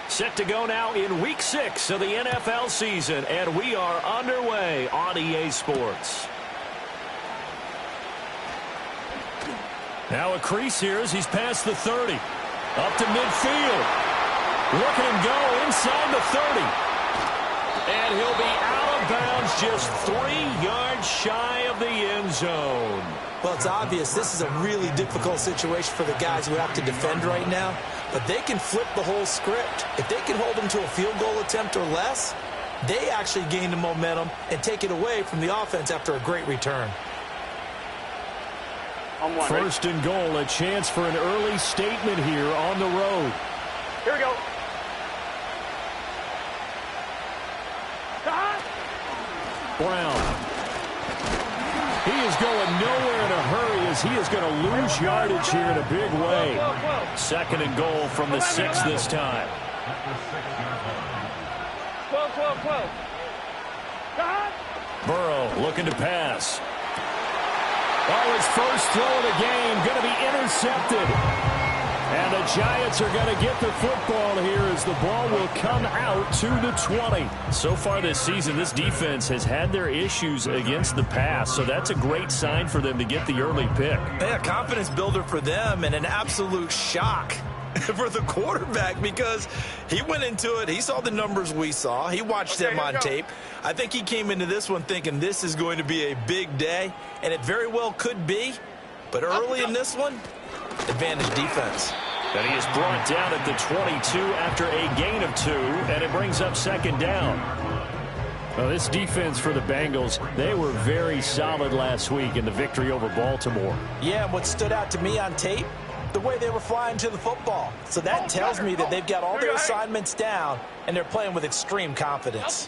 Set to go now in Week 6 of the NFL season, and we are underway on EA Sports. Now a crease here as he's past the 30. Up to midfield. Look at him go inside the 30. And he'll be out of bounds just 3 yards shy of the end zone. Well, it's obvious this is a really difficult situation for the guys who have to defend right now. But they can flip the whole script. If they can hold them to a field goal attempt or less, they actually gain the momentum and take it away from the offense after a great return. First and goal, a chance for an early statement here on the road. Here we go. Brown. He is going nowhere in a hurry as he is going to lose yardage here in a big way. Second and goal from the 6 this time. 12. Burrow looking to pass. Oh, his first throw of the game going to be intercepted. And the Giants are going to get the football here as the ball will come out to the 20. So far this season, this defense has had their issues against the pass, so that's a great sign for them to get the early pick. Yeah, confidence builder for them and an absolute shock for the quarterback because he went into it. He saw the numbers we saw. He watched them on tape. I think he came into this one thinking this is going to be a big day, and it very well could be. But early in this one, advantage defense. And he is brought down at the 22 after a gain of 2, and it brings up second down. Well, this defense for the Bengals, they were very solid last week in the victory over Baltimore. Yeah, and what stood out to me on tape, the way they were flying to the football. So that tells me that they've got all their assignments down, and they're playing with extreme confidence.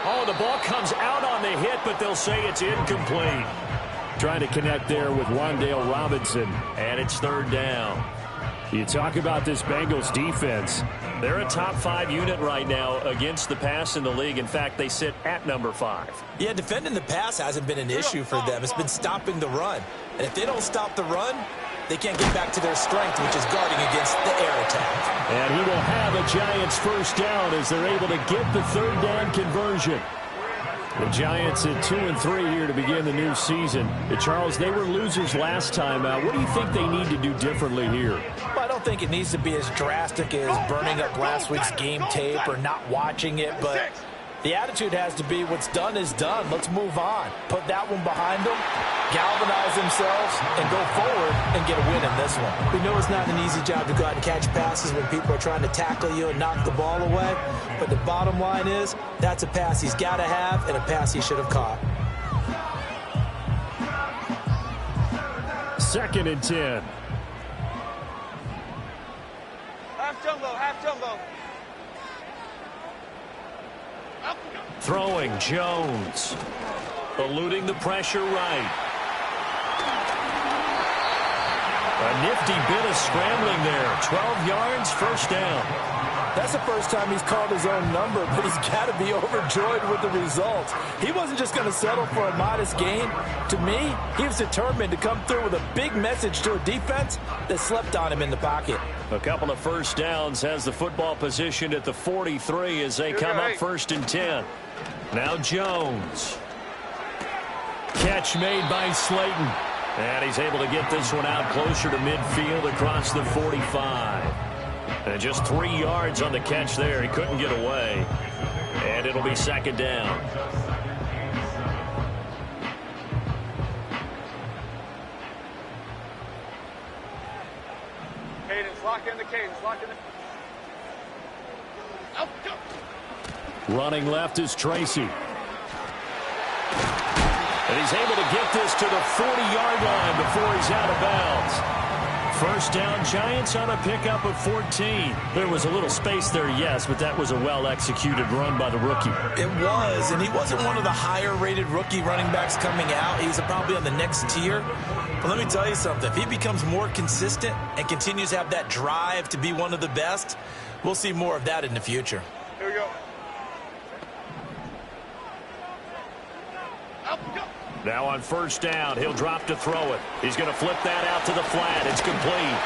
Oh, the ball comes out on the hit, but they'll say it's incomplete. Trying to connect there with Wan'Dale Robinson, and it's third down. You talk about this Bengals defense. They're a top 5 unit right now against the pass in the league. In fact, they sit at number 5. Yeah, defending the pass hasn't been an issue for them. It's been stopping the run. And if they don't stop the run, they can't get back to their strength, which is guarding against the air attack. And he will have a Giants first down as they're able to get the third down conversion. The Giants at 2-3 here to begin the new season. Charles, they were losers last time out. What do you think they need to do differently here? Well, I don't think it needs to be as drastic as burning up last week's game tape or not watching it, but the attitude has to be what's done is done. Let's move on. Put that one behind them, galvanize themselves, and go forward and get a win in this one. We know it's not an easy job to go out and catch passes when people are trying to tackle you and knock the ball away, but the bottom line is that's a pass he's got to have and a pass he should have caught. Second and 10. Half jumbo. Throwing Jones. Eluding the pressure right. A nifty bit of scrambling there. 12 yards, first down. That's the first time he's called his own number, but he's got to be overjoyed with the results. He wasn't just going to settle for a modest gain. To me, he was determined to come through with a big message to a defense that slept on him in the pocket. A couple of first downs, has the football positioned at the 43 as they come up first and 10. Now Jones. Catch made by Slayton. And he's able to get this one out closer to midfield across the 45. And just 3 yards on the catch there. He couldn't get away. And it'll be second down. Cadence, lock in the cadence, lock in the... Out, go. Running left is Tracy. And he's able to get this to the 40-yard line before he's out of bounds. First down, Giants on a pickup of 14. There was a little space there, yes, but that was a well-executed run by the rookie. It was, and he wasn't one of the higher-rated rookie running backs coming out. He's probably on the next tier. But let me tell you something. If he becomes more consistent and continues to have that drive to be one of the best, we'll see more of that in the future. Here we go. Out, go. Now on first down, he'll drop to throw it. He's going to flip that out to the flat. It's complete.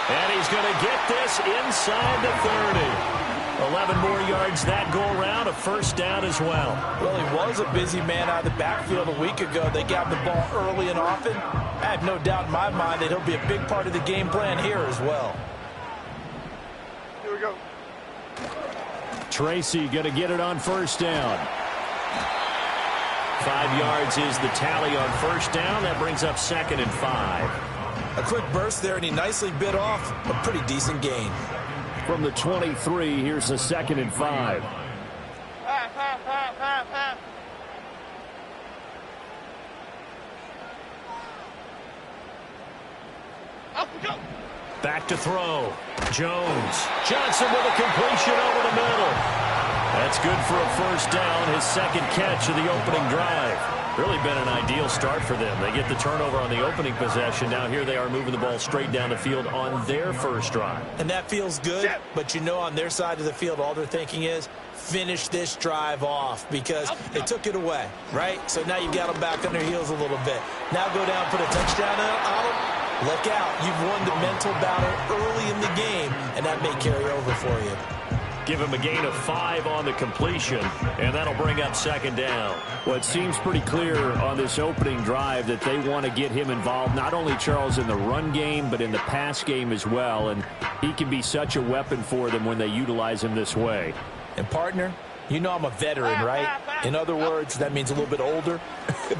And he's going to get this inside the 30. 11 more yards that go around, a first down as well. Well, he was a busy man out of the backfield a week ago. They got the ball early and often. I have no doubt in my mind that he'll be a big part of the game plan here as well. Here we go. Tracy going to get it on first down. 5 yards is the tally on first down. That brings up 2nd and 5. A quick burst there, and he nicely bit off a pretty decent gain. From the 23, here's the 2nd and 5. Back to throw. Jones. Johnson with a completion over the middle. That's good for a first down, his 2nd catch of the opening drive. Really been an ideal start for them. They get the turnover on the opening possession. Now here they are moving the ball straight down the field on their first drive. And that feels good, but you know on their side of the field all they're thinking is finish this drive off because they took it away, right? So now you've got them back on their heels a little bit. Now go down, put a touchdown on them. Look out. You've won the mental battle early in the game, and that may carry over for you. Give him a gain of 5 on the completion, and that'll bring up 2nd down. Well, it seems pretty clear on this opening drive that they want to get him involved, not only, Charles, in the run game, but in the pass game as well, and he can be such a weapon for them when they utilize him this way. And, partner, you know I'm a veteran, right? In other words, that means a little bit older.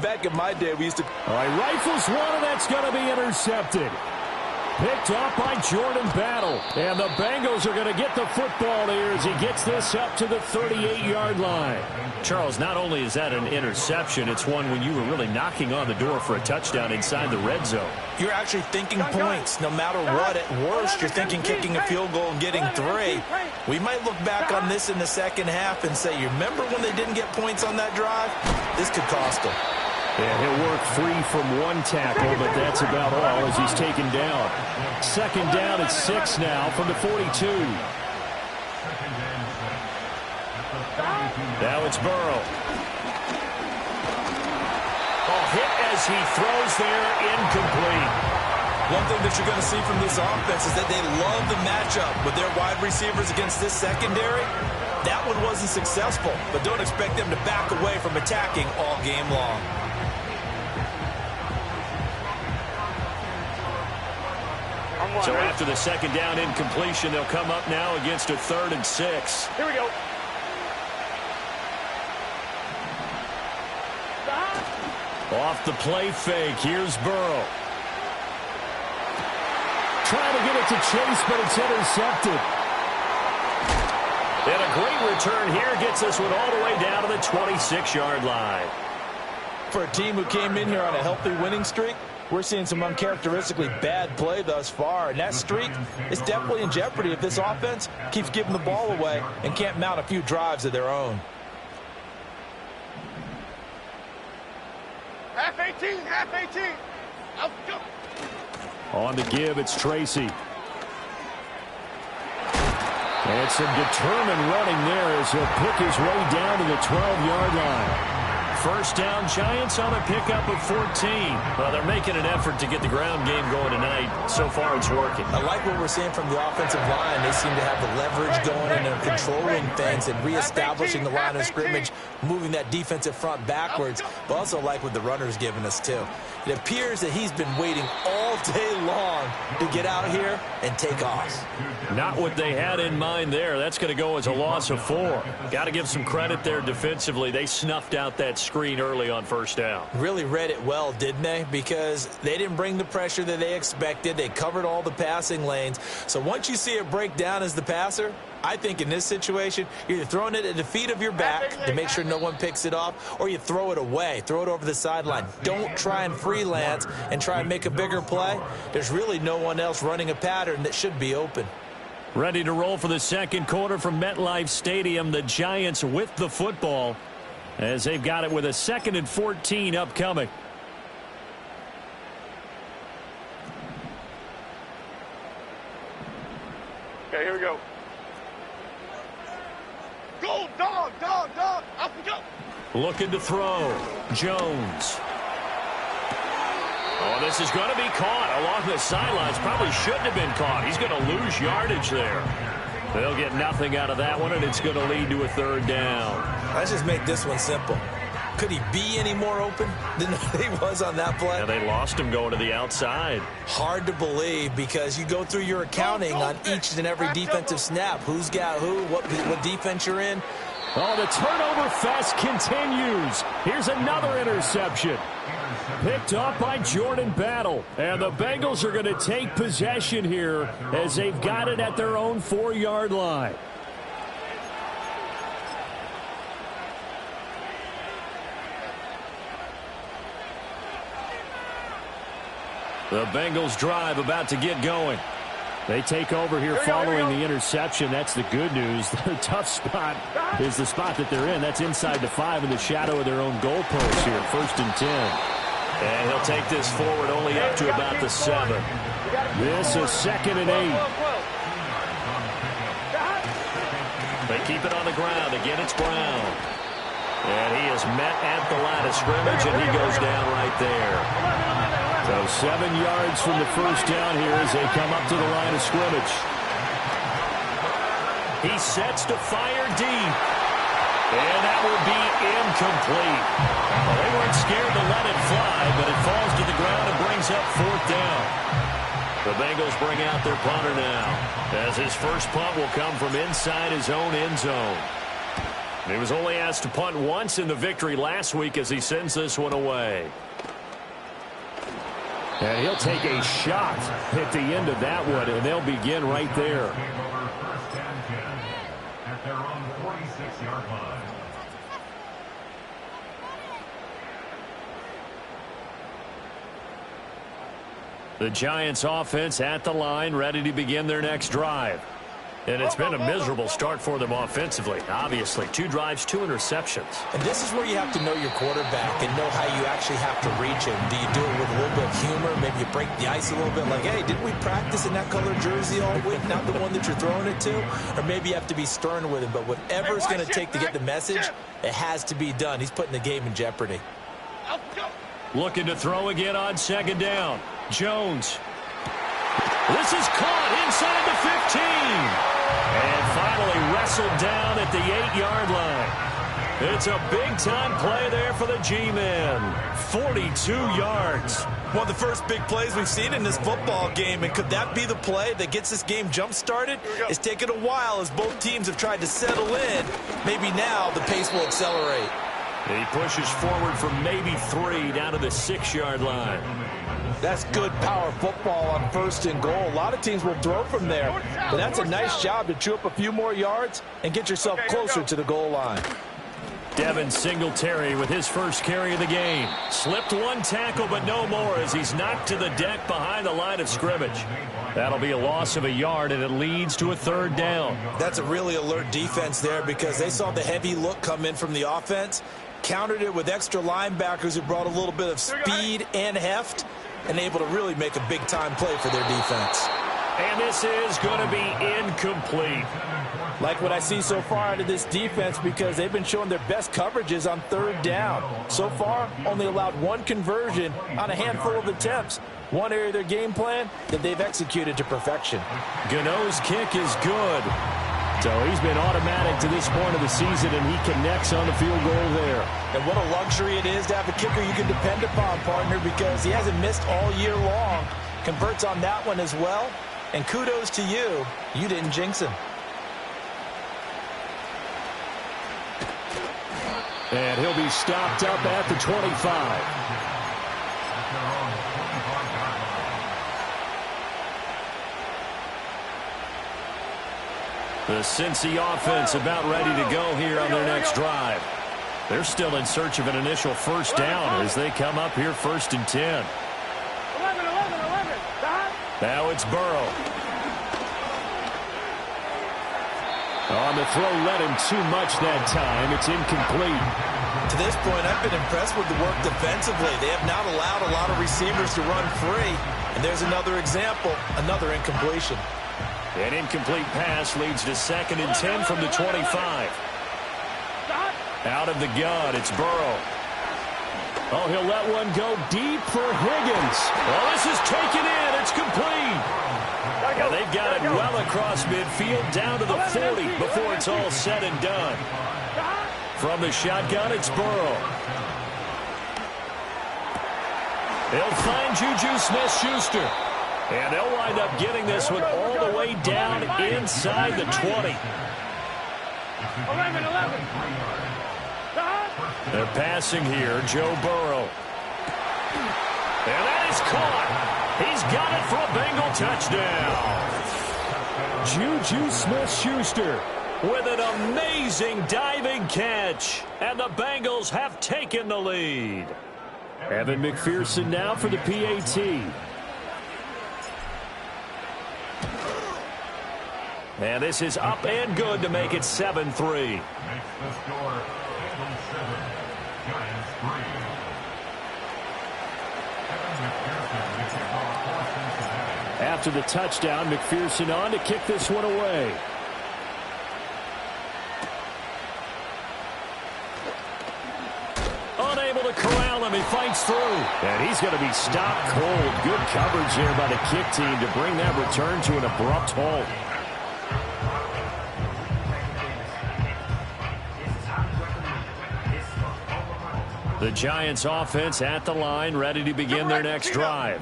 Back in my day, we used to... All right, rifles one, and that's going to be intercepted. Picked off by Jordan Battle. And the Bengals are going to get the football here as he gets this up to the 38-yard line. Charles, not only is that an interception, it's one when you were really knocking on the door for a touchdown inside the red zone. You're actually thinking points. No matter what, at worst, you're thinking kicking a field goal and getting 3. We might look back on this in the second half and say, you remember when they didn't get points on that drive? This could cost them. Yeah, he'll work free from one tackle, but that's about all as he's taken down. 2nd down at 6 now from the 42. Now it's Burrow. Hit as he throws there, incomplete. One thing that you're going to see from this offense is that they love the matchup with their wide receivers against this secondary. That one wasn't successful, but don't expect them to back away from attacking all game long. So after the 2nd down incompletion, they'll come up now against a 3rd and 6. Here we go. Off the play fake, here's Burrow. Trying to get it to Chase, but it's intercepted. And a great return here gets this one all the way down to the 26-yard line. For a team who came in here on a healthy winning streak, we're seeing some uncharacteristically bad play thus far, and that streak is definitely in jeopardy if this offense keeps giving the ball away and can't mount a few drives of their own. Half 18, half 18. Out, go. On the give, it's Tracy. And some determined running there as he'll pick his way down to the 12-yard line. First down, Giants on a pickup of 14. Well, they're making an effort to get the ground game going tonight. So far, it's working. I like what we're seeing from the offensive line. They seem to have the leverage going, and they're controlling things and reestablishing the line of scrimmage, moving that defensive front backwards. But also like what the runner's giving us, too. It appears that he's been waiting all day long to get out here and take off. Not what they had in mind there. That's going to go as a loss of 4. Got to give some credit there defensively. They snuffed out that screen early on first down. Really read it well, didn't they? Because they didn't bring the pressure that they expected. They covered all the passing lanes. So once you see it break down as the passer, I think in this situation, you're either throwing it at the feet of your back to make sure no one picks it off, or you throw it away, throw it over the sideline. Don't try and freelance and try and make a bigger play. There's really no one else running a pattern that should be open. Ready to roll for the second quarter from MetLife Stadium. The Giants with the football as they've got it with a 2nd and 14 upcoming. Okay, here we go. Go, dog, dog, dog. Up we go. Looking to throw. Jones. Oh, this is going to be caught along the sidelines. Probably shouldn't have been caught. He's going to lose yardage there. They'll get nothing out of that one, and it's going to lead to a third down. Let's just make this one simple. Could he be any more open than he was on that play? Yeah, they lost him going to the outside. Hard to believe because you go through your accounting on each and every defensive snap. Who's got who, what defense you're in. Oh, the turnover fest continues. Here's another interception. Picked off by Jordan Battle. And the Bengals are going to take possession here as they've got it at their own 4-yard line. The Bengals drive about to get going. They take over here following the interception. That's the good news. Their tough spot is the spot that they're in. That's inside the 5 in the shadow of their own goalpost here. 1st and 10. And he'll take this forward only up to about the 7. This is 2nd and 8. They keep it on the ground. Again, it's Brown. And he is met at the line of scrimmage, and he goes down right there. So 7 yards from the first down here as they come up to the line of scrimmage. He sets to fire deep. And that will be incomplete. Well, they weren't scared to let it fly, but it falls to the ground and brings up 4th down. The Bengals bring out their punter now, as his first punt will come from inside his own end zone. He was only asked to punt once in the victory last week as he sends this one away. And he'll take a shot at the end of that one, and they'll begin right there. At their own 46-yard line. The Giants offense at the line, ready to begin their next drive. And it's been a miserable start for them offensively. Obviously, 2 drives, 2 interceptions. And this is where you have to know your quarterback and know how you actually have to reach him. Do you do it with a little bit of humor? Maybe you break the ice a little bit like, hey, didn't we practice in that color jersey all week, not the one that you're throwing it to? Or maybe you have to be stern with him. But whatever it's going to take to get the message, it has to be done. He's putting the game in jeopardy. Looking to throw again on 2nd down. Jones. This is caught inside the 15. And finally wrestled down at the 8-yard line. It's a big-time play there for the G-men. 42 yards. One of the first big plays we've seen in this football game. And could that be the play that gets this game jump-started? It's taken a while as both teams have tried to settle in. Maybe now the pace will accelerate. He pushes forward from maybe 3 down to the 6-yard line. That's good power football on 1st and goal. A lot of teams will throw from there, but that's a nice job to chew up a few more yards and get yourself closer to the goal line. Devin Singletary with his first carry of the game. Slipped 1 tackle, but no more as he's knocked to the deck behind the line of scrimmage. That'll be a loss of a yard, and it leads to a 3rd down. That's a really alert defense there because they saw the heavy look come in from the offense, countered it with extra linebackers who brought a little bit of speed and heft, and able to really make a big-time play for their defense. And this is going to be incomplete. Like what I see so far out of this defense because they've been showing their best coverages on 3rd down. So far, only allowed 1 conversion on a handful of attempts. One area of their game plan that they've executed to perfection. Gano's kick is good. So he's been automatic to this point of the season, and he connects on the field goal there. And what a luxury it is to have a kicker you can depend upon, partner, because he hasn't missed all year long. Converts on that one as well. And kudos to you. You didn't jinx him. And he'll be stopped up at the 25. The Cincy offense about ready to go here on their next drive. They're still in search of an initial 1st down as they come up here 1st and 10. 11. Now it's Burrow. On the throw, led him too much that time. It's incomplete. To this point, I've been impressed with the work defensively. They have not allowed a lot of receivers to run free. And there's another example, another incompletion. An incomplete pass leads to 2nd and 10 from the 25. Out of the gun, it's Burrow. Oh, he'll let one go deep for Higgins. Oh, this is taken in. It's complete. And they've got it well across midfield down to the 40 before it's all said and done. From the shotgun, it's Burrow. He'll find Juju Smith-Schuster. And they'll wind up getting this one all the way down inside the 20. 11. They're passing here, Joe Burrow. And that is caught. He's got it for a Bengal touchdown. Juju Smith-Schuster with an amazing diving catch. And the Bengals have taken the lead. Evan McPherson now for the PAT. And this is up and good to make it 7-3. Makes the score Bengals 7, Giants 3. After the touchdown, McPherson on to kick this one away. Unable to corral him. He fights through. And he's going to be stopped cold. Good coverage here by the kick team to bring that return to an abrupt halt. The Giants offense at the line, ready to begin their next drive.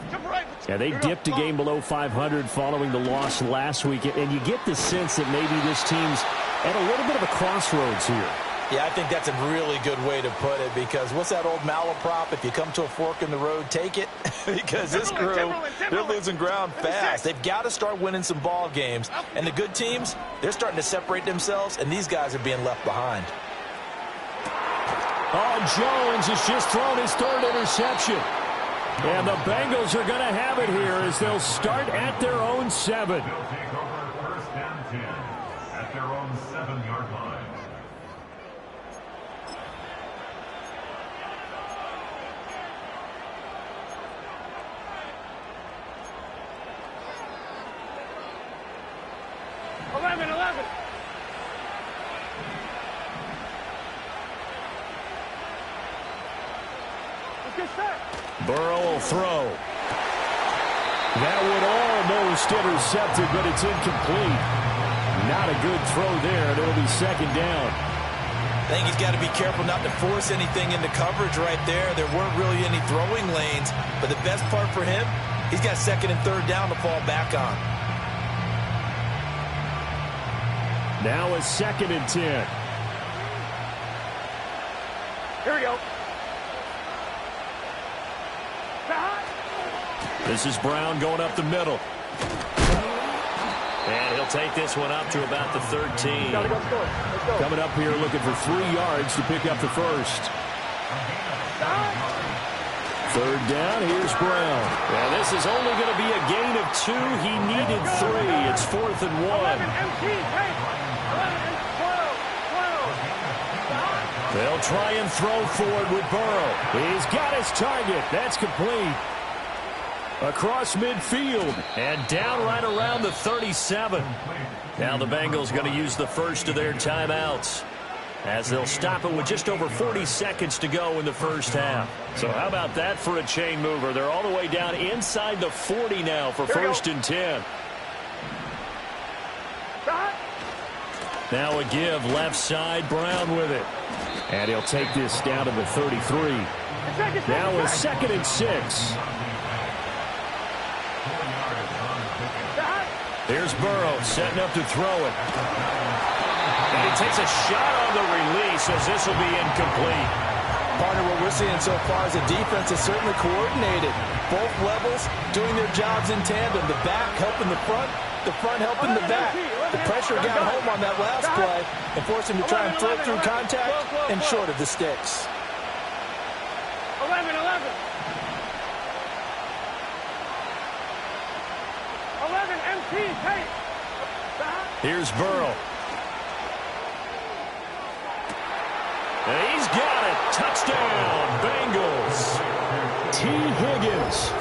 Yeah, they dipped a game below 500 following the loss last week, and you get the sense that maybe this team's at a little bit of a crossroads here. Yeah, I think that's a really good way to put it, because what's that old malaprop? If you come to a fork in the road, take it. Because this crew, they're losing ground fast. They've got to start winning some ball games. And the good teams, they're starting to separate themselves, and these guys are being left behind. Oh, Jones has just thrown his third interception. And the Bengals are going to have it here as they'll start at their own 7. They'll take over first and 10 at their own 7-yard line. Burrow will throw. That one almost intercepted, but it's incomplete. Not a good throw there, and it'll be second down. I think he's got to be careful not to force anything into coverage right there. There weren't really any throwing lanes, but the best part for him, he's got second and third down to fall back on. Now a 2nd and 10. Here we go. This is Brown going up the middle. And he'll take this one up to about the 13. Let's go. Coming up here looking for 3 yards to pick up the first. Third down, here's Brown. And this is only going to be a gain of 2. He needed 3. It's 4th and 1. They'll try and throw forward with Burrow. He's got his target. That's complete. Across midfield and down right around the 37. Now the Bengals going to use the first of their timeouts as they'll stop it with just over 40 seconds to go in the first half. So how about that for a chain mover? They're all the way down inside the 40 now for first and 10. Now a give left side, Brown with it. And he'll take this down to the 33. Now a 2nd and 6. Here's Burrow setting up to throw it. And he takes a shot on the release as this will be incomplete. Partner, what we're seeing so far is the defense is certainly coordinated. Both levels doing their jobs in tandem. The back helping the front helping the back. The pressure got home on that last play and forced him to try and throw through contact and short of the sticks. 11. Here's Burrow. And he's got it. Touchdown, Bengals. T. Higgins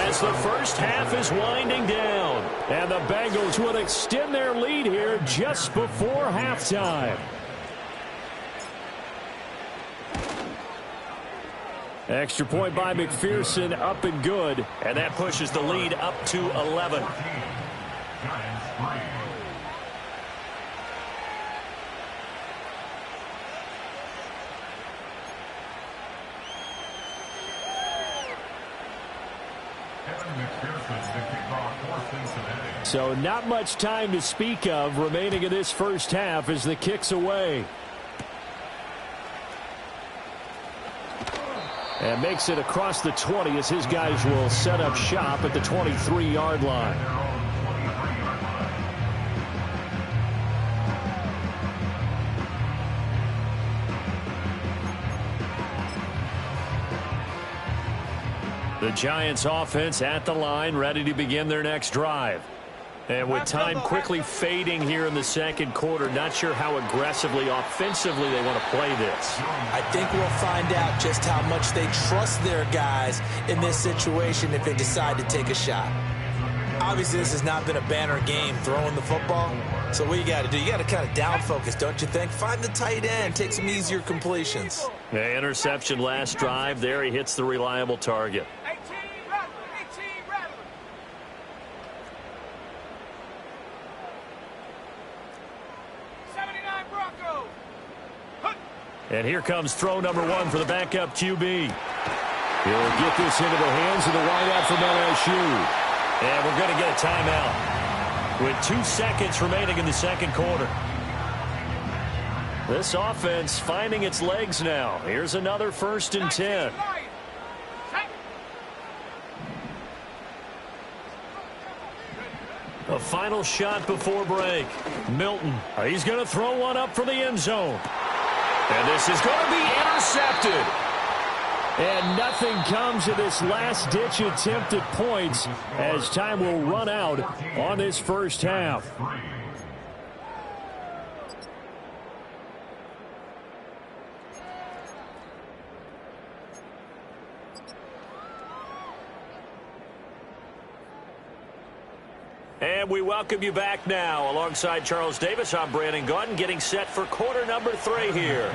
as the first half is winding down. And the Bengals will extend their lead here just before halftime. Extra point by McPherson, up and good. And that pushes the lead up to 11. Giants 3. So not much time to speak of remaining in this first half as the kick's away. And makes it across the 20 as his guys will set up shop at the 23-yard line. The Giants offense at the line, ready to begin their next drive. And with time quickly fading here in the second quarter, not sure how aggressively, offensively they want to play this. I think we'll find out just how much they trust their guys in this situation if they decide to take a shot. Obviously, this has not been a banner game throwing the football. So what you got to do, you got to kind of down focus, don't you think? Find the tight end, take some easier completions. The interception last drive. There he hits the reliable target. And here comes throw number 1 for the backup QB. He'll get this into the hands of the wideout from LSU. And we're going to get a timeout with 2 seconds remaining in the second quarter. This offense finding its legs now. Here's another 1st and 10. A final shot before break. Milton, he's going to throw one up for the end zone. And this is going to be intercepted. And nothing comes of this last-ditch attempt at points as time will run out on this first half. And we welcome you back now. Alongside Charles Davis, I'm Brandon Gaudin, getting set for quarter number 3 here.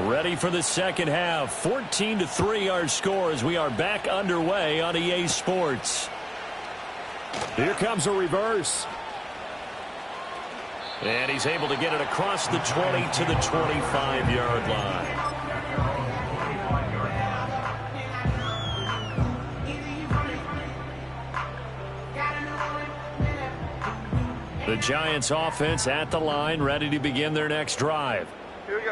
Ready for the second half. 14-3 our score as we are back underway on EA Sports. Here comes a reverse. And he's able to get it across the 20 to the 25-yard line. The Giants offense at the line, ready to begin their next drive.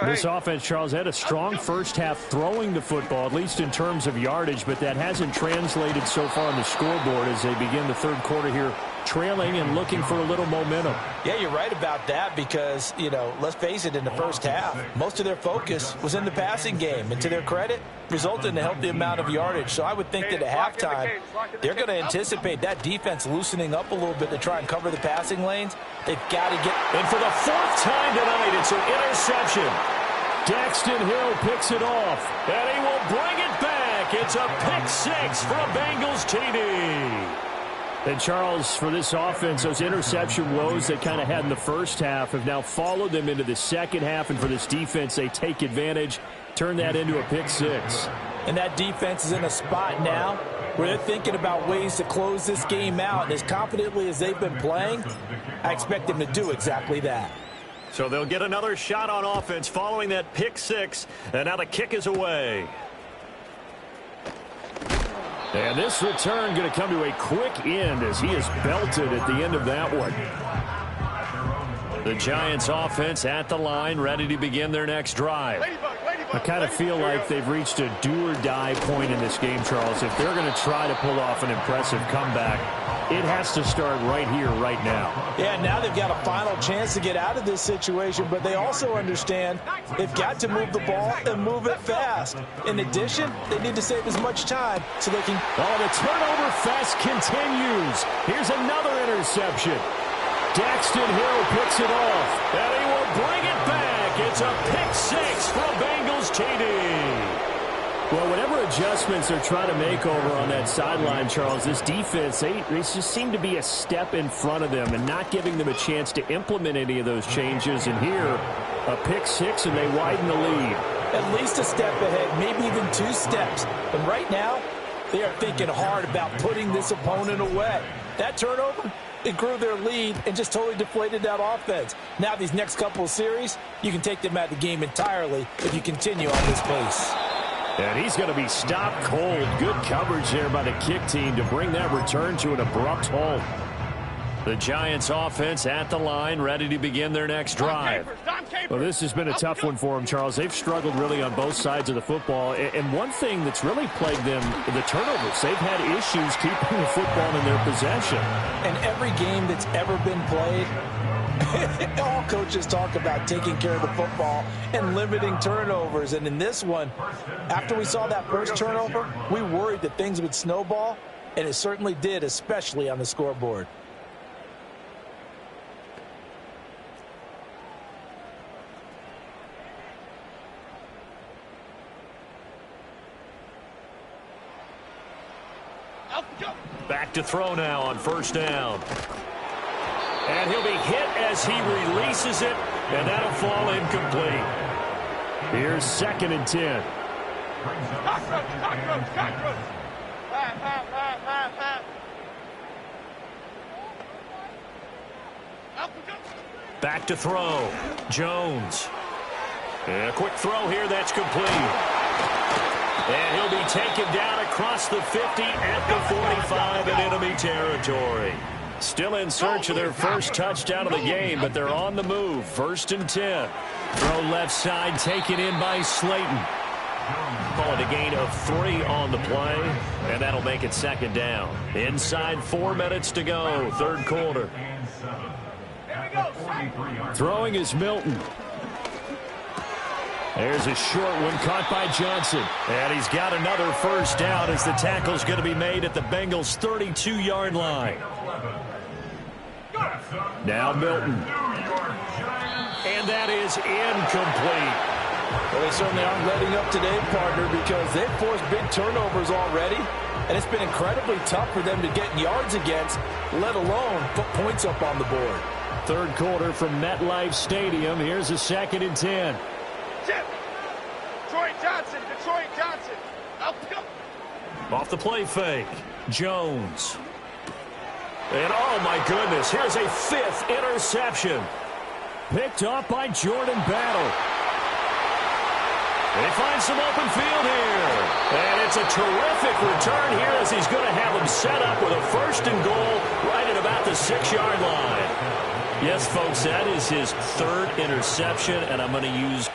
This offense, Charles, had a strong first half throwing the football, at least in terms of yardage, but that hasn't translated so far on the scoreboard as they begin the third quarter here, trailing and looking for a little momentum. Yeah, you're right about that because, you know, let's face it, in the first half, most of their focus was in the passing game. And to their credit, resulted in a healthy amount of yardage. So I would think that at halftime, they're going to anticipate that defense loosening up a little bit to try and cover the passing lanes. They've got to get... And for the 4th time tonight, it's an interception. Daxton Hill picks it off, and he will bring it back. It's a pick 6 for a Bengals TD. And, Charles, for this offense, those interception woes they kind of had in the first half have now followed them into the second half. And for this defense, they take advantage, turn that into a pick 6. And that defense is in a spot now where they're thinking about ways to close this game out. And as confidently as they've been playing, I expect them to do exactly that. So they'll get another shot on offense following that pick 6. And now the kick is away. And this return going to come to a quick end as he is belted at the end of that one. The Giants offense at the line, ready to begin their next drive. I kind of feel like they've reached a do-or-die point in this game, Charles. If they're going to try to pull off an impressive comeback, it has to start right here, right now. Yeah, now they've got a final chance to get out of this situation, but they also understand they've got to move the ball and move it fast. In addition, they need to save as much time so they can... Oh, the turnover fest continues. Here's another interception. Daxton Hill picks it off, and he will bring it back. It's a pick 6 for a Bengals TD. Well, whatever adjustments they're trying to make over on that sideline, Charles, this defense, they just seem to be a step in front of them and not giving them a chance to implement any of those changes. And here, a pick 6, and they widen the lead. At least a step ahead, maybe even 2 steps. And right now, they are thinking hard about putting this opponent away. That turnover, it grew their lead and just totally deflated that offense. Now these next couple of series, you can take them out of the game entirely if you continue on this pace. And he's going to be stopped cold. Good coverage there by the kick team to bring that return to an abrupt halt. The Giants offense at the line, ready to begin their next drive. Well, this has been a tough one for them, Charles. They've struggled really on both sides of the football. And one thing that's really plagued them, the turnovers. They've had issues keeping the football in their possession. And every game that's ever been played, all coaches talk about taking care of the football and limiting turnovers. And in this one, after we saw that first turnover, we worried that things would snowball, and it certainly did, especially on the scoreboard. Back to throw now on first down. And he'll be hit as he releases it, and that'll fall incomplete. Here's 2nd and 10. Back to throw. Jones. And a quick throw here, that's complete. And he'll be taken down across the 50 at the 45 in enemy territory. Still in search of their first touchdown of the game, but they're on the move. 1st and 10. Throw left side, taken in by Slayton. Call it a gain of 3 on the play, and that'll make it 2nd down. Inside 4 minutes to go, 3rd quarter. Throwing is Milton. There's a short one caught by Johnson. And he's got another first down as the tackle's going to be made at the Bengals' 32-yard line. Now Milton. And that is incomplete. Well, they certainly aren't letting up today, partner, because they've forced big turnovers already. And it's been incredibly tough for them to get yards against, let alone put points up on the board. 3rd quarter from MetLife Stadium. Here's a 2nd and 10. Detroit Johnson. Off the play fake. Jones. And oh my goodness, here's a 5th interception. Picked up by Jordan Battle. They find some open field here. And it's a terrific return here as he's going to have them set up with a 1st and goal right at about the 6-yard line. Yes, folks, that is his 3rd interception, and I'm going to use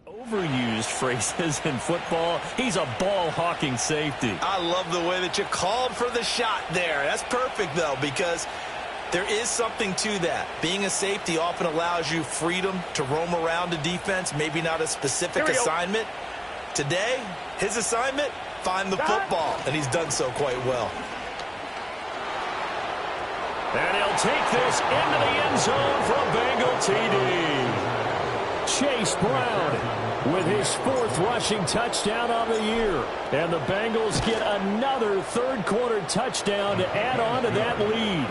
overused phrases in football. He's a ball-hawking safety. I love the way that you called for the shot there. That's perfect, though, because there is something to that. Being a safety often allows you freedom to roam around the defense, maybe not a specific assignment. Today, his assignment, find the football, and he's done so quite well. And he'll take this into the end zone for a Bengal TD. Chase Brown with his 4th rushing touchdown on the year. And the Bengals get another 3rd quarter touchdown to add on to that lead.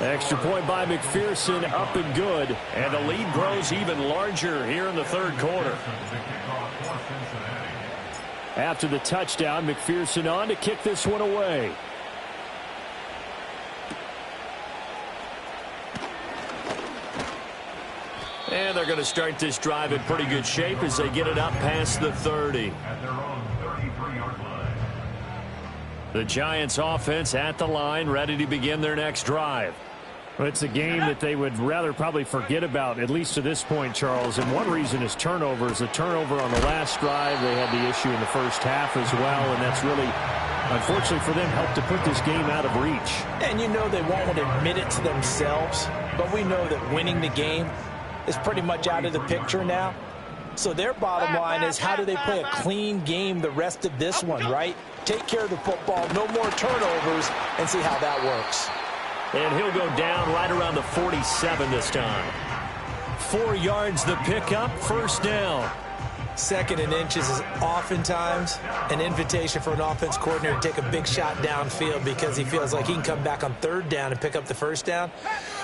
Extra point by McPherson, up and good. And the lead grows even larger here in the 3rd quarter. After the touchdown, McPherson on to kick this one away. And they're going to start this drive in pretty good shape as they get it up past the 30. At their own 33-yard line. The Giants offense at the line, ready to begin their next drive. Well, it's a game that they would rather probably forget about, at least to this point, Charles. And one reason is turnovers. A turnover on the last drive. They had the issue in the first half as well, and that's really, unfortunately for them, helped to put this game out of reach. And you know they won't admit it to themselves, but we know that winning the game is pretty much out of the picture now. So their bottom line is, how do they play a clean game the rest of this one, right? Take care of the football, no more turnovers, and see how that works. And he'll go down right around the 47 this time. 4 yards the pickup, 1st down. Second and inches is oftentimes an invitation for an offense coordinator to take a big shot downfield because he feels like he can come back on third down and pick up the first down.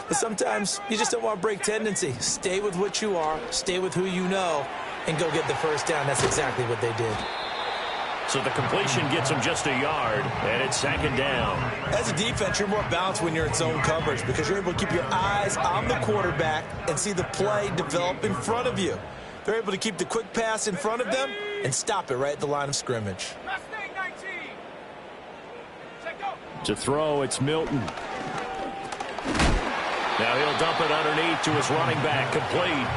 But sometimes you just don't want to break tendency. Stay with what you are, stay with who you know, and go get the first down. That's exactly what they did. So the completion gets him just a yard, and it's second down. As a defense, you're more balanced when you're in zone coverage because you're able to keep your eyes on the quarterback and see the play develop in front of you. They're able to keep the quick pass in front of them and stop it right at the line of scrimmage. To throw, it's Milton. Now he'll dump it underneath to his running back, complete.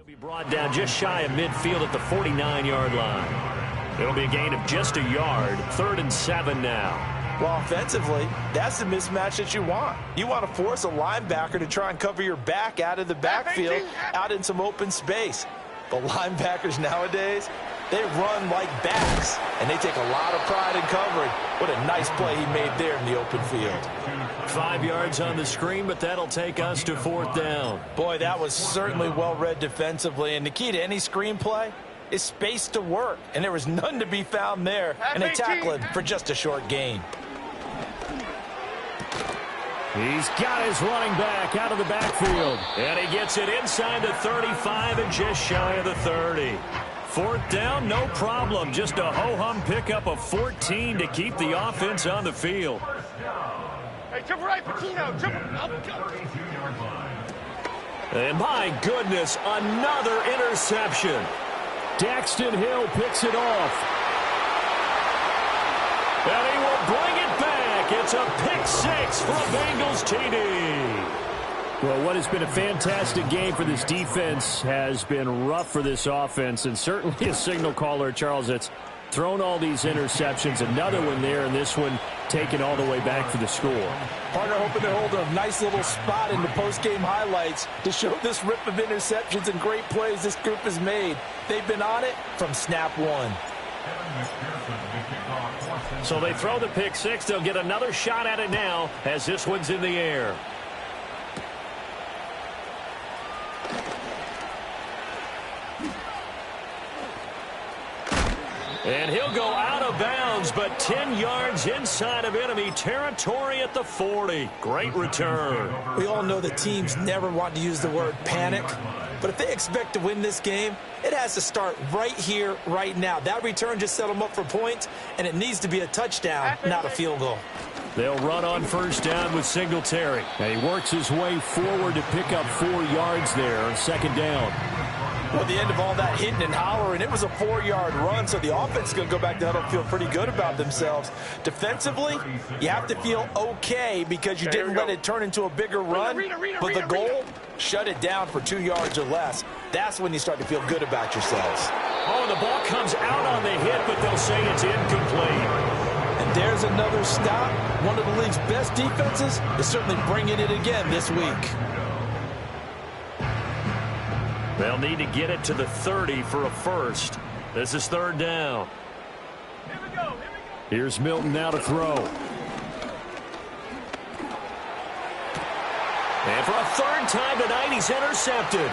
Be brought down just shy of midfield at the 49-yard line. It'll be a gain of just a yard. 3rd and 7 now. Well, offensively, that's the mismatch that you want. You want to force a linebacker to try and cover your back out of the backfield, out in some open space. But linebackers nowadays, they run like backs, and they take a lot of pride in covering. What a nice play he made there in the open field. 5 yards on the screen, but that'll take us to 4th down. Boy, that was certainly well read defensively, and the key to any screen play is space to work, and there was none to be found there, and they tackle it for just a short gain. He's got his running back out of the backfield, and he gets it inside the 35 and just shy of the 30. 4th down, no problem. Just a ho-hum pickup of 14 to keep the offense on the field. Hey, jump right, Patino. Jump up. And my goodness, another interception. Daxton Hill picks it off. And he will bring it back. It's a pick 6 for a Bengals TD. Well, what has been a fantastic game for this defense has been rough for this offense, and certainly a signal caller, Charles, that's thrown all these interceptions. Another one there, and this one taken all the way back for the score. Partner hoping to hold a nice little spot in the post-game highlights to show this rip of interceptions and great plays this group has made. They've been on it from snap one. So they throw the pick 6. They'll get another shot at it now as this one's in the air. And he'll go out of bounds, but 10 yards inside of enemy territory at the 40. Great return. We all know that teams never want to use the word panic, but if they expect to win this game, it has to start right here, right now. That return just set them up for points, and it needs to be a touchdown, not a field goal. They'll run on 1st down with Singletary. And he works his way forward to pick up 4 yards there on 2nd down. Well, at the end of all that hitting and hollering, it was a 4-yard run, so the offense is going to go back to huddle and feel pretty good about themselves. Defensively, you have to feel okay because you didn't let it turn into a bigger run, but the goal, shut it down for 2 yards or less. That's when you start to feel good about yourselves. Oh, the ball comes out on the hit, but they'll say it's incomplete. And there's another stop. One of the league's best defenses is certainly bringing it again this week. They'll need to get it to the 30 for a first. This is 3rd down. Here we go. Here's Milton now to throw. And for a 3rd time tonight, he's intercepted.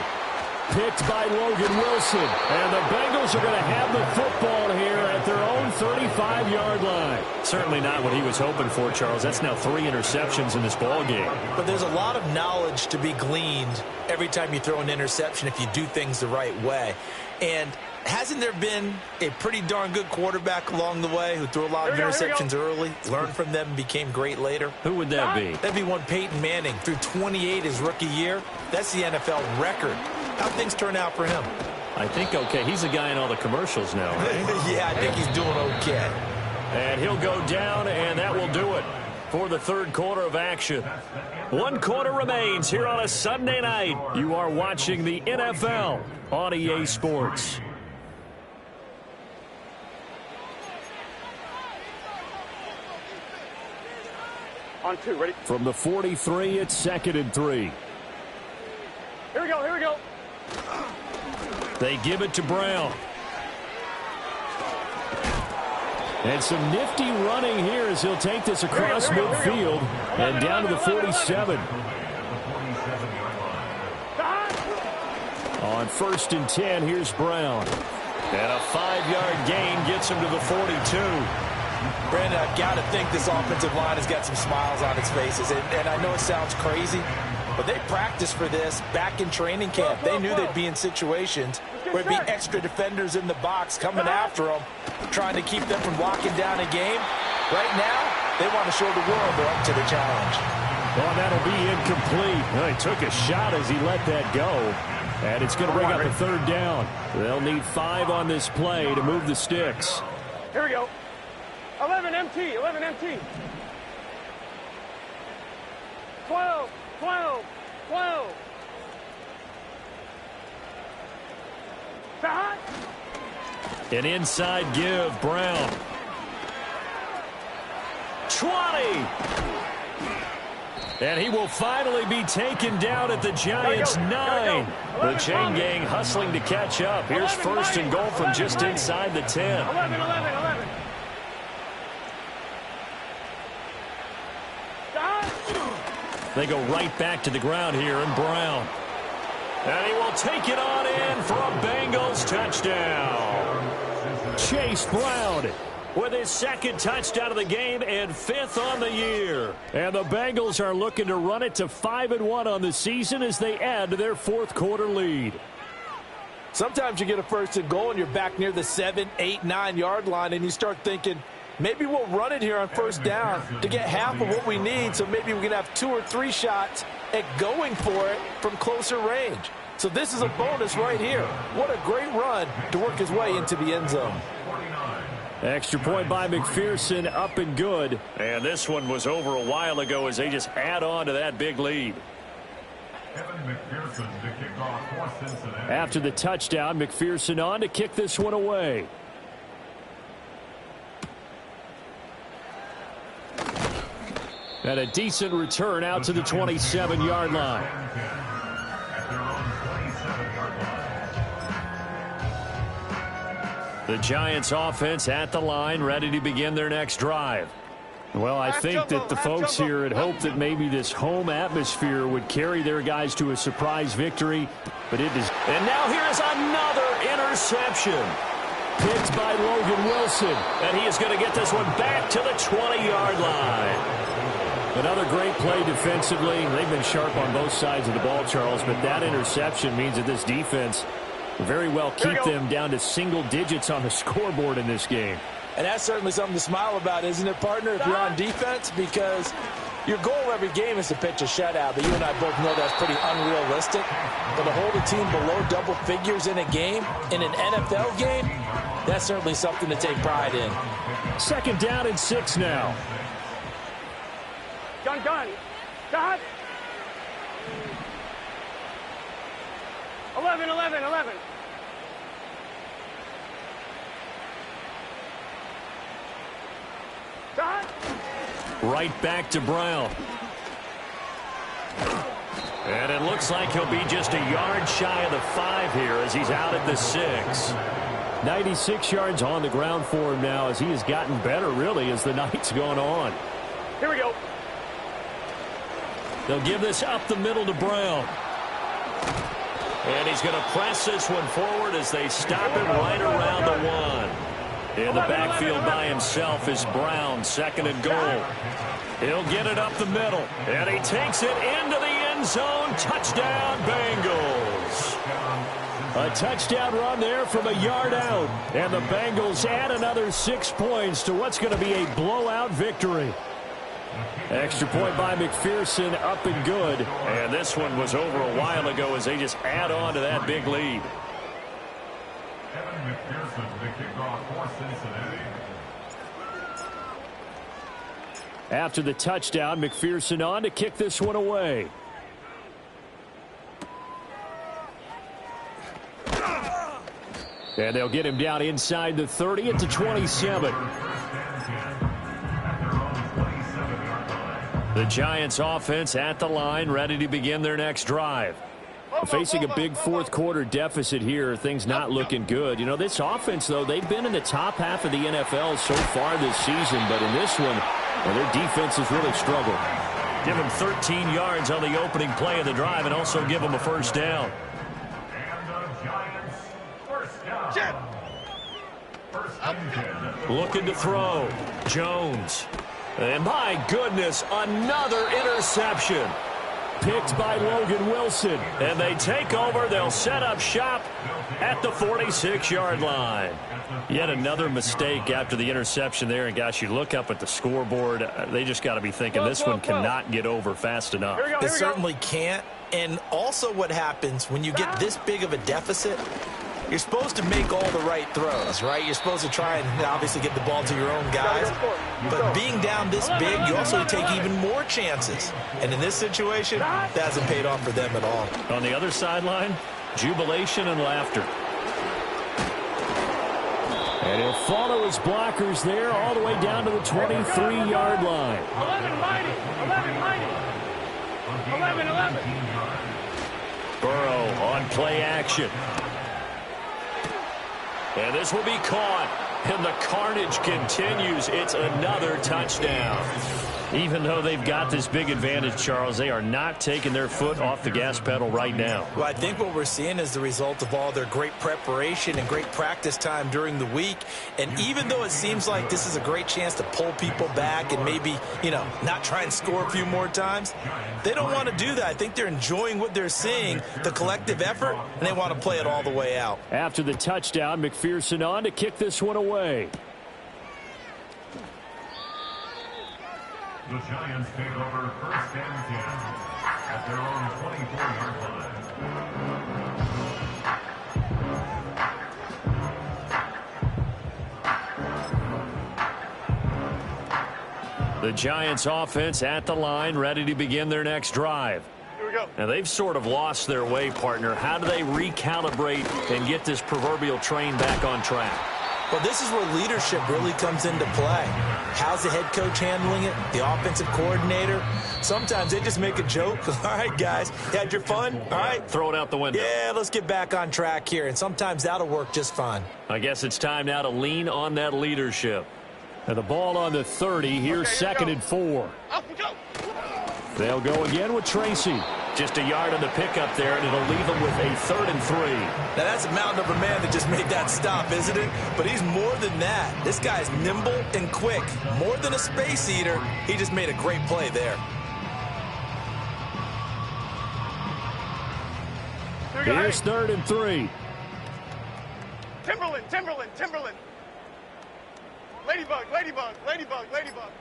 Picked by Logan Wilson. And the Bengals are going to have the football here at their own 35-yard line. Certainly not what he was hoping for, Charles. That's now 3 interceptions in this ball game. But there's a lot of knowledge to be gleaned every time you throw an interception if you do things the right way. And hasn't there been a pretty darn good quarterback along the way who threw a lot of interceptions early, learned from them, and became great later? Who would that be? That'd be one Peyton Manning. Threw 28 his rookie year. That's the NFL record. How'd things turn out for him? I think okay. He's the guy in all the commercials now, right? Yeah, I think he's doing okay. And he'll go down, and that will do it. for the third quarter of action. One quarter remains here on a Sunday night. You are watching the NFL on EA Sports. On 2, ready? From the 43, it's 2nd and 3. Here we go, here we go. They give it to Brown. And some nifty running here as he'll take this across midfield and down to the 47. On 1st and 10, here's Brown. And a 5-yard gain gets him to the 42. Brandon, I've got to think this offensive line has got some smiles on its faces. And I know it sounds crazy, but they practiced for this back in training camp. They knew they'd be in situations where it'd be extra defenders in the box coming after them, trying to keep them from locking down a game. Right now, they want to show the world they're up to the challenge. Well, that'll be incomplete. Well, he took a shot as he let that go. And it's going to bring up a 3rd down. They'll need 5 on this play to move the sticks. Here we go. 11 MT, 11 MT. 12, 12, 12. An inside give, Brown. 20. And he will finally be taken down at the Giants' 9. The chain gang hustling to catch up. Here's 1st and goal from just inside the 10. 11, 11, 11. They go right back to the ground here, and Brown. And he will take it on in for a Bengals touchdown. Chase Brown with his 2nd touchdown of the game and 5th on the year. And the Bengals are looking to run it to 5-1 on the season as they add to their 4th quarter lead. Sometimes you get a 1st and goal and you're back near the 7, 8, 9-yard line, and you start thinking, maybe we'll run it here on 1st down to get half of what we need, so maybe we can have 2 or 3 shots at going for it from closer range. So this is a bonus right here. What a great run to work his way into the end zone. Extra point by McPherson, up and good. And this one was over a while ago as they just add on to that big lead. After the touchdown, McPherson on to kick this one away. And a decent return out to the 27-yard line. The Giants offense at the line, ready to begin their next drive. Well, I think that the folks here had hoped that maybe this home atmosphere would carry their guys to a surprise victory, but it is. And now here is another interception. Picked by Logan Wilson, and he is going to get this one back to the 20-yard line. Another great play defensively. They've been sharp on both sides of the ball, Charles, but that interception means that this defense very well keep them down to single digits on the scoreboard in this game. And that's certainly something to smile about, isn't it, partner, if you're on defense? Because your goal every game is to pitch a shutout, but you and I both know that's pretty unrealistic. But to hold a team below double figures in a game, in an NFL game, that's certainly something to take pride in. 2nd down and 6 now. Gun. Got. 11, 11, 11. Got. Right back to Brown. And it looks like he'll be just a yard shy of the 5 here as he's out at the 6. 96 yards on the ground for him now as he has gotten better, really, as the night's gone on. Here we go. They'll give this up the middle to Brown. And he's going to press this one forward as they stop him right around the 1. In the backfield by himself is Brown, 2nd and goal. He'll get it up the middle, and he takes it into the end zone. Touchdown, Bengals. A touchdown run there from a yard out, and the Bengals add another 6 points to what's going to be a blowout victory. Extra point by McPherson, up and good. And this one was over a while ago as they just add on to that big lead. After the touchdown, McPherson on to kick this one away. And they'll get him down inside the 30 at the 27. The Giants offense at the line, ready to begin their next drive. Facing a big fourth quarter deficit here, things not looking good. You know, this offense, though, they've been in the top half of the NFL so far this season, but in this one, well, their defense has really struggled. Give them 13 yards on the opening play of the drive and also give them a first down. Looking to throw. Jones. And my goodness, another interception. Picked by Logan Wilson. And they take over. They'll set up shop at the 46-yard line. Yet another mistake after the interception there. And, gosh, you look up at the scoreboard. They just got to be thinking this one cannot get over fast enough. It certainly can't. And also what happens when you get this big of a deficit, you're supposed to make all the right throws, right? You're supposed to try and obviously get the ball to your own guys. But being down this big, you also take even more chances. And in this situation, that hasn't paid off for them at all. On the other sideline, jubilation and laughter. And he'll follow his blockers there all the way down to the 23-yard line. 11. Burrow on play action. And this will be caught. And the carnage continues. It's another touchdown. Even though they've got this big advantage, Charles, they are not taking their foot off the gas pedal right now. Well, I think what we're seeing is the result of all their great preparation and great practice time during the week. And even though it seems like this is a great chance to pull people back and maybe, you know, not try and score a few more times, they don't want to do that. I think they're enjoying what they're seeing, the collective effort, and they want to play it all the way out. After the touchdown, McPherson on to kick this one away. The Giants take over first and 10 at their own 24-yard line. The Giants offense at the line, ready to begin their next drive. Here we go. Now, they've sort of lost their way, partner. How do they recalibrate and get this proverbial train back on track? Well, this is where leadership really comes into play. How's the head coach handling it? The offensive coordinator? Sometimes they just make a joke. All right, guys, you had your fun? All right. Throw it out the window. Yeah, let's get back on track here. And sometimes that'll work just fine. I guess it's time now to lean on that leadership. And the ball on the 30. Here's second and 4. Up we go. They'll go again with Tracy. Just a yard on the pickup there, and it'll leave them with a 3rd and 3. Now, that's a mountain of a man that just made that stop, isn't it? But he's more than that. This guy's nimble and quick. More than a space eater, he just made a great play there. Here's 3rd and 3. Timberland. Ladybug.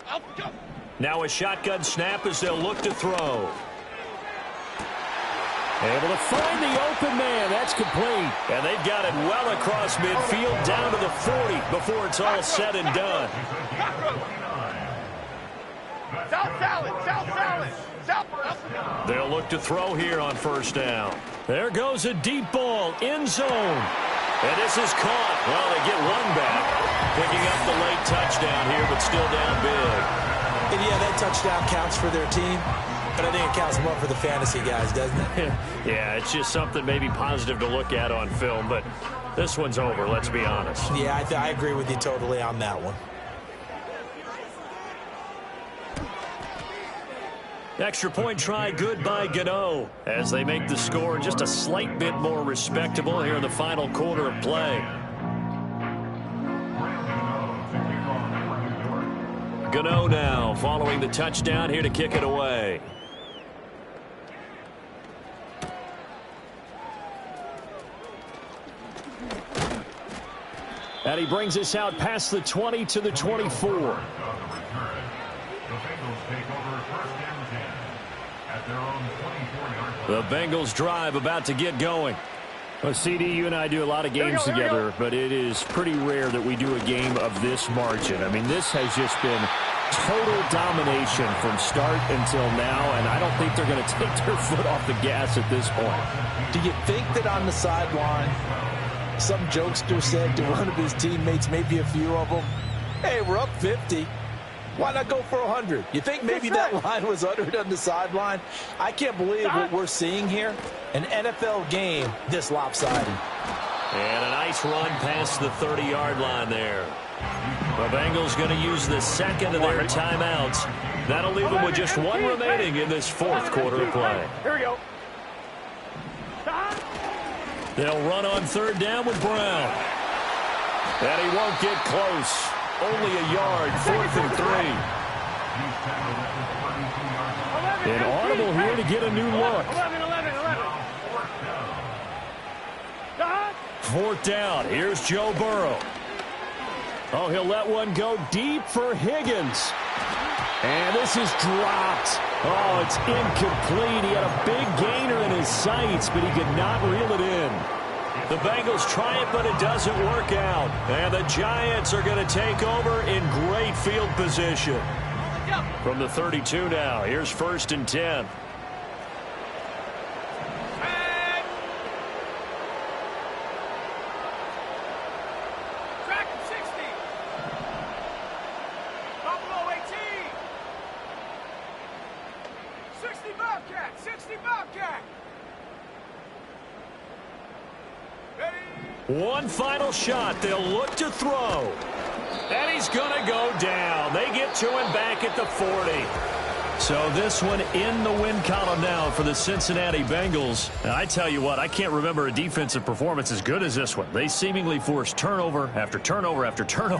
Out we go. Now a shotgun snap as they'll look to throw. Able to find the open man. That's complete. And they've got it well across midfield down to the 40 before it's all said and done. South salad. They'll look to throw here on first down. There goes a deep ball. End zone. And this is caught. Well, they get one back. Picking up the late touchdown here, but still down big. And, yeah, that touchdown counts for their team. But I think it counts more for the fantasy guys, doesn't it? Yeah, it's just something maybe positive to look at on film, but this one's over, let's be honest. Yeah, I agree with you totally on that one. Extra point try good by Gano as they make the score just a slight bit more respectable here in the final quarter of play. Gano now following the touchdown here to kick it away. And he brings us out past the 20 to the 24. The Bengals drive about to get going. Well, CD, you and I do a lot of games together, but it is pretty rare that we do a game of this margin. I mean, this has just been total domination from start until now, and I don't think they're going to take their foot off the gas at this point. Do you think that on the sideline, some jokester said to one of his teammates, maybe a few of them, hey, we're up 50. Why not go for 100? You think maybe that line was uttered on the sideline? I can't believe what we're seeing here. An NFL game this lopsided. And a nice run past the 30-yard line there. The Bengals going to use the second of their timeouts. That'll leave them with just one remaining in this fourth quarter of play. Here we go. They'll run on third down with Brown. And he won't get close. Only a yard, 4th and 3. An audible here to get a new look. 11. 4th down. Here's Joe Burrow. Oh, he'll let one go deep for Higgins. And this is dropped. Oh, it's incomplete. He had a big gainer in his sights, but he could not reel it in. The Bengals try it, but it doesn't work out. And the Giants are going to take over in great field position. From the 32 now, here's 1st and 10. One final shot. They'll look to throw. And he's going to go down. They get to him back at the 40. So this one in the win column now for the Cincinnati Bengals. And I tell you what, I can't remember a defensive performance as good as this one. They seemingly forced turnover after turnover after turnover